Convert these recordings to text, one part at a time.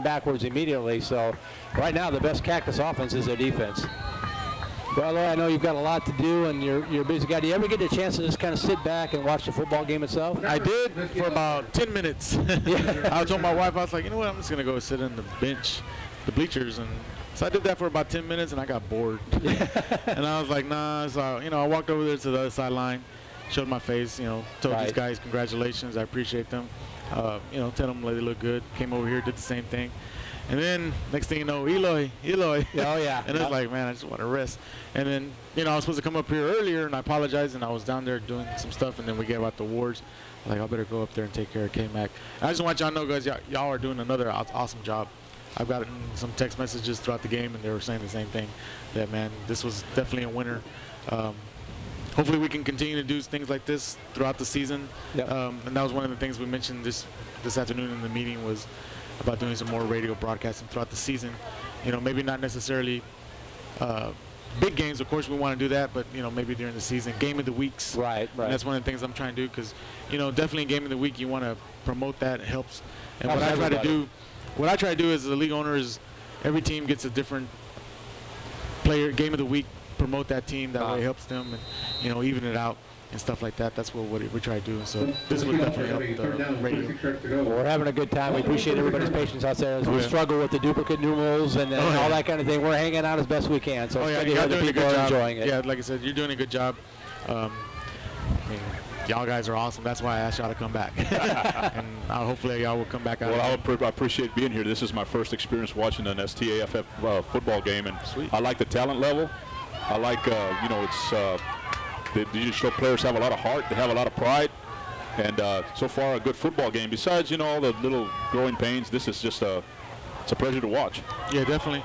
backwards immediately. So right now the best Cactus offense is their defense. Well, Lloyd, I know you've got a lot to do and you're a busy guy. Do you ever get a chance to just kind of sit back and watch the football game itself? I did for about 10 minutes. Yeah. I told my wife, I was like, you know what, I'm just going to go sit in the bench, the bleachers. And so I did that for about 10 minutes and I got bored. And I was like, nah. So, you know, I walked over there to the other sideline, showed my face, you know, told these guys congratulations. I appreciate them. You know, tell them they look good. Came over here, did the same thing. And then next thing you know, Eloy. Oh, yeah. And it's like, man, I just want to rest. And then, you know, I was supposed to come up here earlier, and I apologized, and I was down there doing some stuff, and then we gave out the awards. Like, I better go up there and take care of K-Mac. I just want y'all to know, guys, y'all are doing another awesome job. I've gotten some text messages throughout the game, and they were saying the same thing, that, man, this was definitely a winner. Hopefully we can continue to do things like this throughout the season. Yep. And that was one of the things we mentioned this afternoon in the meeting was about doing some more radio broadcasting throughout the season. You know, maybe not necessarily big games. Of course, we want to do that, but, you know, maybe during the season, game of the weeks. Right. And that's one of the things I'm trying to do because, you know, definitely game of the week, you want to promote that. It helps. And what I try to do as a league owner is every team gets a different player, game of the week, promote that team. That way it helps them and, you know, even it out and stuff like that. That's what we try to do. So this would definitely help the radio. Well, we're having a good time. We appreciate everybody's patience out there as we struggle with the duplicate numerals and all that kind of thing. We're hanging out as best we can. So you're doing a good job. Enjoying it. Yeah, like I said, you're doing a good job. I mean, y'all guys are awesome. That's why I asked y'all to come back. And hopefully y'all will come back out. Well, I appreciate being here. This is my first experience watching an STAFF football game, and I like the talent level. I like, you know, it's they just show players have a lot of heart. They have a lot of pride. And so far, a good football game. Besides, you know, all the little growing pains, this is just it's a pleasure to watch. Yeah, definitely.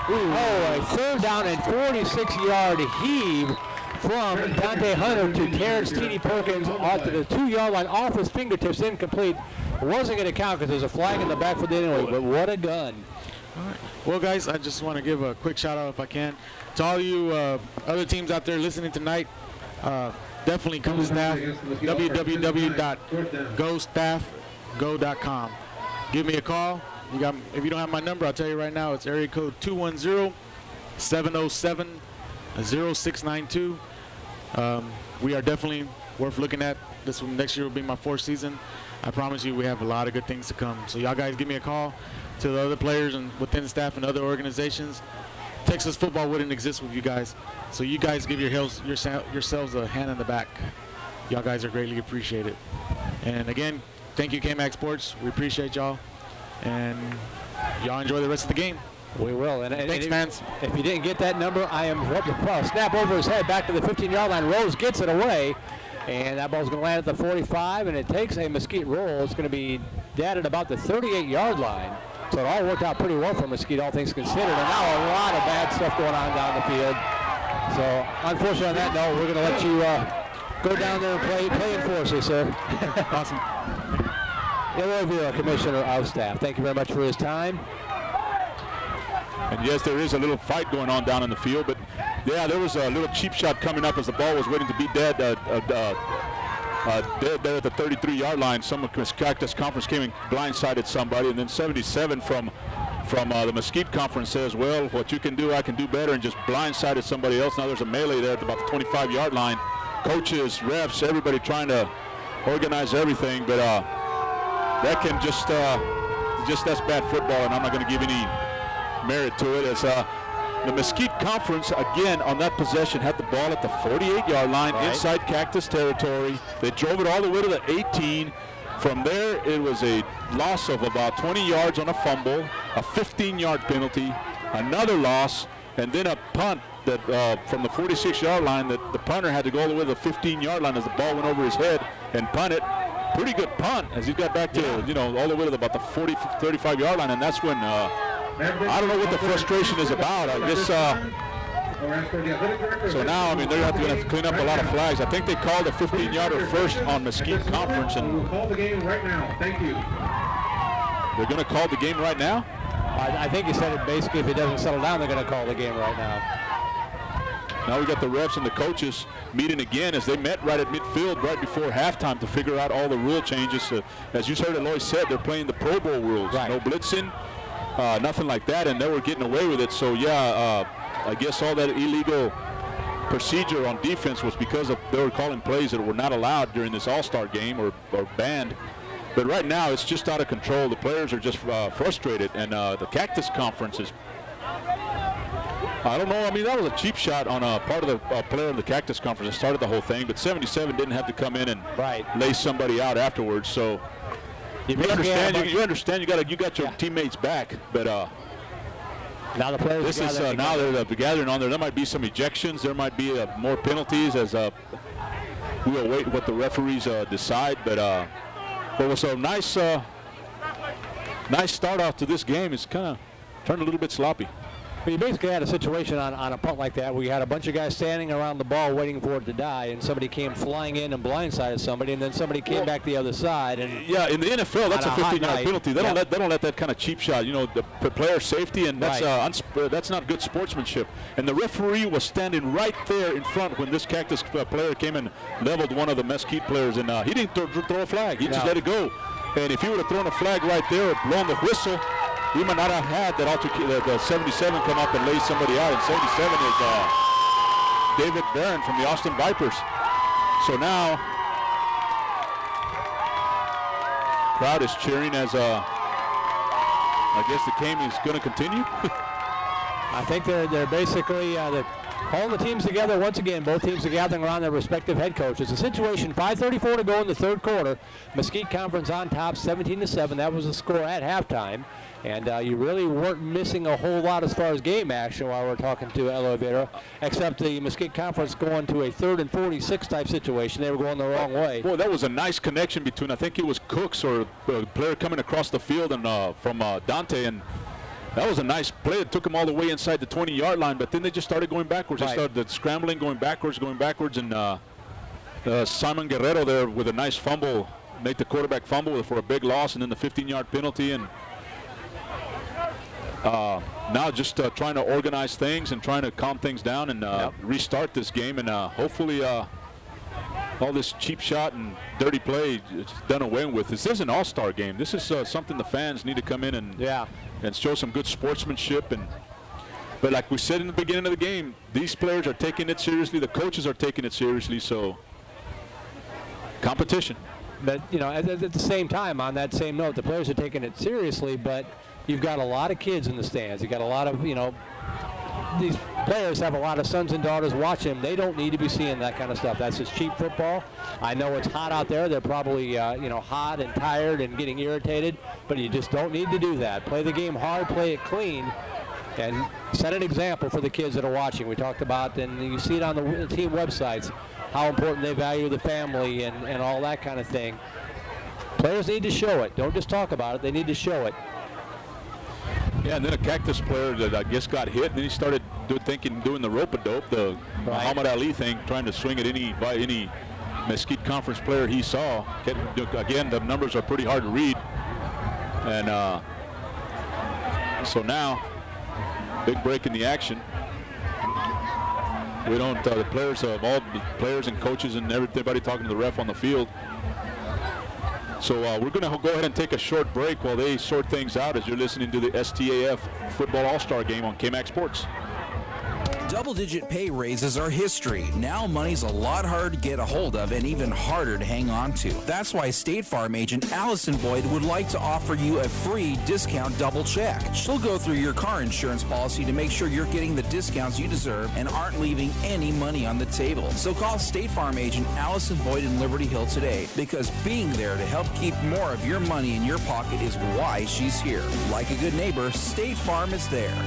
Oh, a third down and 46-yard heave from Dante Hunter to Terrence T.D. Perkins out to the 2-yard line, off his fingertips, incomplete. Wasn't going to count because there's a flag in the back for the anyway, but what a gun. All right. Well, guys, I just want to give a quick shout-out, if I can, to all you other teams out there listening tonight. Definitely come to Staf, www.gostafgo.com. Give me a call. If you don't have my number, I'll tell you right now, it's area code 210-707-0692. We are definitely worth looking at. This one next year will be my 4th season. I promise you we have a lot of good things to come. So y'all guys give me a call. To the other players and within the staff and other organizations, Texas football wouldn't exist with you guys. So you guys give yourselves a hand in the back. Y'all guys are greatly appreciated. And again, thank you, K-Mac Sports. We appreciate y'all. And y'all enjoy the rest of the game. We will. And thanks, fans. If you didn't get that number, I am snap over his head back to the 15-yard line. Rose gets it away. And that ball's going to land at the 45, and it takes a Mesquite roll. It's going to be dead at about the 38-yard line. So it all worked out pretty well for Mesquite, all things considered. And now a lot of bad stuff going on down the field. So unfortunately on that note, we're going to let you go down there and play enforcer, sir. Awesome. Eloy Villa, Commissioner of Staff. Thank you very much for his time. And yes, there is a little fight going on down in the field, but yeah, there was a little cheap shot coming up as the ball was waiting to be dead. There at the 33-yard line, some Cactus Conference came and blindsided somebody, and then 77 from the Mesquite Conference says, well, what you can do, I can do better, and just blindsided somebody else. Now there's a melee there at about the 25-yard line. Coaches, refs, everybody trying to organize everything, but that can just that's bad football, and I'm not going to give any merit to it. As the Mesquite Conference, again, on that possession, had the ball at the 48-yard line, inside Cactus territory. They drove it all the way to the 18. From there, it was a loss of about 20 yards on a fumble, a 15-yard penalty, another loss, and then a punt that from the 46-yard line that the punter had to go all the way to the 15-yard line as the ball went over his head and punt it. Pretty good punt as he got back to, you know, all the way to about the 40, 35-yard line, and that's when I don't know what the frustration is about. I guess so now, I mean, they're going to have to clean up a lot of flags. I think they called a 15-yarder first on Mesquite Conference, and we'll call the game right now. Thank you. They're going to call the game right now? I think he said it basically, if it doesn't settle down, they're going to call the game right now. Now we got the refs and the coaches meeting again as they met right at midfield right before halftime to figure out all the rule changes. As you heard Eloy said, they're playing the Pro Bowl rules. Right. No blitzing, nothing like that, and they were getting away with it. So, yeah, I guess all that illegal procedure on defense was because they were calling plays that were not allowed during this All-Star game or banned. But right now, it's just out of control. The players are just frustrated, and the Cactus Conference is, I don't know. I mean, that was a cheap shot on a part of the player of the Cactus Conference that started the whole thing, but 77 didn't have to come in and lay somebody out afterwards. So you understand. You understand. You got your teammates back, but now the players. This is now they're gathering on there. There might be some ejections. There might be more penalties as we'll wait what the referees decide. But it was a nice start off to this game. It's kind of turned a little bit sloppy. Well, you basically had a situation on a punt like that where you had a bunch of guys standing around the ball waiting for it to die, and somebody came flying in and blindsided somebody, and then somebody came back the other side. And yeah, in the NFL, that's a 15-yard penalty. They don't let that kind of cheap shot. You know, the player safety, and that's that's not good sportsmanship. And the referee was standing right there in front when this Cactus player came and leveled one of the Mesquite players, and he didn't throw a flag. He just let it go. And if he would have thrown a flag right there or blown the whistle, we might not have had that the 77 come up and lay somebody out. And 77 is David Barron from the Austin Vipers. So now, crowd is cheering as I guess the game is going to continue. I think they're basically they're calling the teams together once again. Both teams are gathering around their respective head coaches. The situation: 5:34 to go in the third quarter. Mesquite Conference on top, 17-7. That was the score at halftime. And you really weren't missing a whole lot as far as game action while we're talking to Eloy Vera, except the Mesquite Conference going to a 3rd and 46 type situation. They were going the wrong way. Boy, that was a nice connection between, I think it was Cooks or a player coming across the field and from Dante, and that was a nice play. It took them all the way inside the 20-yard line, but then they just started going backwards. They started scrambling, going backwards, and Simon Guerrero there with a nice fumble, made the quarterback fumble for a big loss, and then the 15-yard penalty. And now just trying to organize things and trying to calm things down and restart this game, and hopefully all this cheap shot and dirty play is done away with. This is an all-star game. This is something the fans need to come in and show some good sportsmanship. But like we said in the beginning of the game, these players are taking it seriously. The coaches are taking it seriously. So competition. But you know, at the same time, on that same note, the players are taking it seriously, but you've got a lot of kids in the stands. You've got a lot of, these players have a lot of sons and daughters watching them. They don't need to be seeing that kind of stuff. That's just cheap football. I know it's hot out there. They're probably, hot and tired and getting irritated, but you just don't need to do that. Play the game hard, play it clean, and set an example for the kids that are watching. We talked about, and you see it on the team websites, how important they value the family and all that kind of thing. Players need to show it. Don't just talk about it. They need to show it. Yeah, and then a Cactus player that I guess got hit, and then he started doing the rope-a-dope, the Muhammad Ali thing, trying to swing at any Mesquite Conference player he saw. Again, the numbers are pretty hard to read. And so now, big break in the action. We don't, the players, all the players and coaches and everybody talking to the ref on the field. So we're going to go ahead and take a short break while they sort things out as you're listening to the STAF Football All-Star Game on KMAX Sports. Double-digit pay raises are history. Now money's a lot harder to get a hold of and even harder to hang on to. That's why State Farm agent Allison Boyd would like to offer you a free discount double check. She'll go through your car insurance policy to make sure you're getting the discounts you deserve and aren't leaving any money on the table. So call State Farm agent Allison Boyd in Liberty Hill today, because being there to help keep more of your money in your pocket is why she's here. Like a good neighbor, State Farm is there.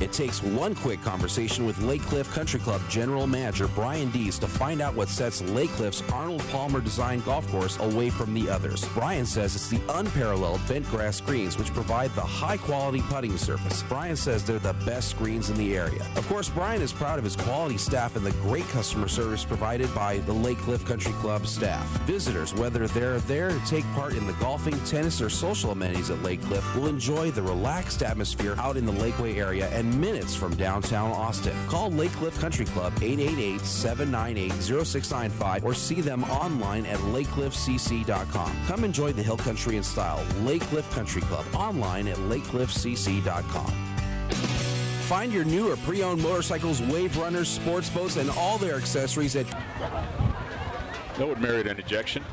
It takes one quick conversation with Lake Cliff Country Club General Manager Brian Dees to find out what sets Lake Cliff's Arnold Palmer designed golf course away from the others. Brian says it's the unparalleled bent grass greens which provide the high-quality putting surface. Brian says they're the best greens in the area. Of course, Brian is proud of his quality staff and the great customer service provided by the Lake Cliff Country Club staff. Visitors, whether they're there to take part in the golfing, tennis, or social amenities at Lake Cliff, will enjoy the relaxed atmosphere out in the Lakeway area and minutes from downtown Austin. Call Lake Cliff Country Club 888-798-0695 or see them online at lakecliffcc.com. Come enjoy the hill country in style. Lake Cliff Country Club online at lakecliffcc.com. Find your new or pre-owned motorcycles, wave runners, sports boats, and all their accessories at... That would merit an ejection.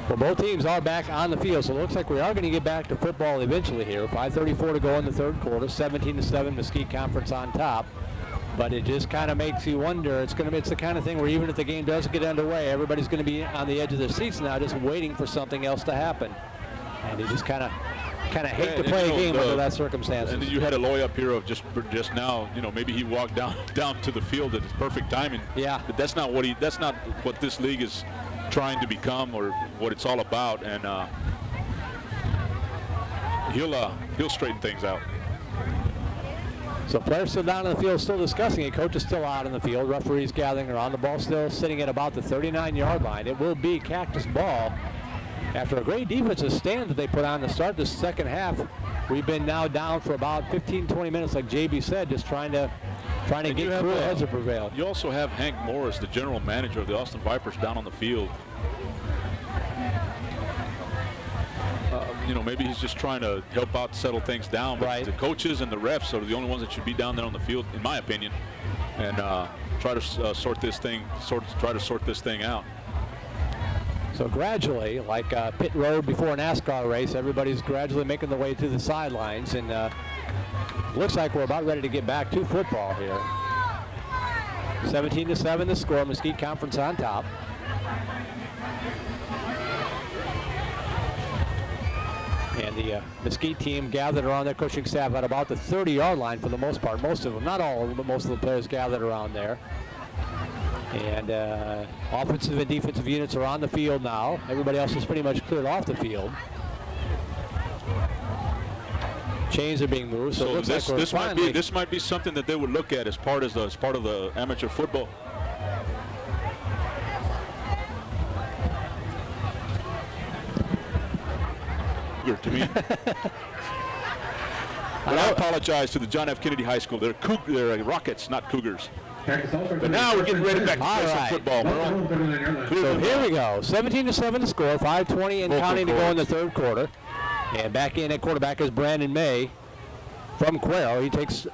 Well, both teams are back on the field, so it looks like we are going to get back to football eventually here. 5:34 to go in the third quarter, 17-7, Mesquite Conference on top. But it just kind of makes you wonder. It's the kind of thing where even if the game doesn't get underway, everybody's going to be on the edge of their seats now, just waiting for something else to happen. And you just kind of hate to play a game under that circumstances. And you had Eloy up here of just now. You know, maybe he walked down to the field at his perfect timing. Yeah. But that's not what this league is trying to become or what it's all about. And he'll straighten things out. So players still down in the field, still discussing it. Coach is still out in the field. Referees gathering around. The ball still sitting at about the 39-yard line. It will be Cactus ball. After a great defensive stand that they put on to start the second half, we've been now down for about 15-20 minutes, like JB said, just trying to get through as it prevailed. You also have Hank Morris, the general manager of the Austin Vipers, down on the field. You know, maybe he's just trying to help out, settle things down. But right. The coaches and the refs are the only ones that should be down there on the field, in my opinion, and try to sort this thing out. So gradually, like pit road before a NASCAR race, everybody's gradually making their way to the sidelines, and looks like we're about ready to get back to football here. 17-7 the score, Mesquite Conference on top. And the Mesquite team gathered around their coaching staff at about the 30-yard line for the most part. Most of them, not all of them, but most of the players gathered around there. And offensive and defensive units are on the field now. Everybody else is pretty much cleared off the field. Chains are being moved, so it looks like this might be something that they would look at as part of the amateur football. To me. But I apologize to the John F. Kennedy High School. They're Rockets, not Cougars. But now we're getting ready back to play some football. So here we go. 17-7 to score. 5:20 and counting to go in the third quarter. And back in at quarterback is Brandon May from Cuero. He takes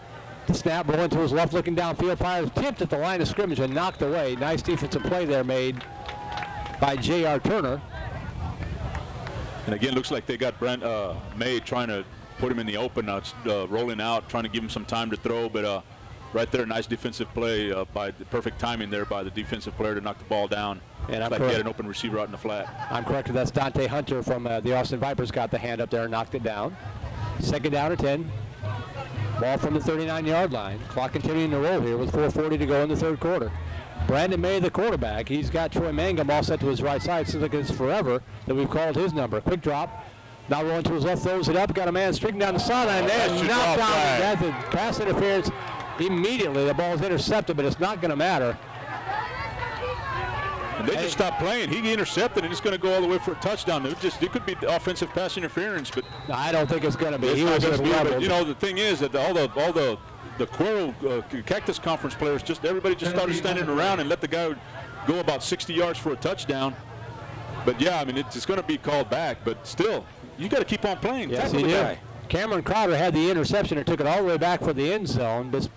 the snap, rolling to his left, looking downfield. Fires tipped at the line of scrimmage and knocked away. Nice defensive play there made by J.R. Turner. And again, looks like they got May trying to put him in the open. Now it's rolling out, trying to give him some time to throw. But right there, nice defensive play by the perfect timing there by the defensive player to knock the ball down. And looks like he had an open receiver out in the flat. I'm correct. That's Dante Hunter from the Austin Vipers got the hand up there and knocked it down. Second down and 10. Ball from the 39-yard line. Clock continuing to roll here with 4:40 to go in the third quarter. Brandon May, the quarterback. He's got Troy Mangum all set to his right side. Seems like it's forever that we've called his number. Quick drop. Now rolling to his left, throws it up. Got a man streaking down the sideline there. Knocked down. That's a pass interference immediately. The ball is intercepted, but it's not going to matter. And they just stopped playing. He intercepted, and it's going to go all the way for a touchdown. It could be offensive pass interference, but I don't think it's going to be. He was but, you know, the thing is that all the Cuero Cactus Conference players, everybody just started standing around and let the guy go about 60 yards for a touchdown. But yeah, I mean, it's going to be called back, but still, you got to keep on playing. Yes, he did. Cameron Crowder had the interception and took it all the way back for the end zone. But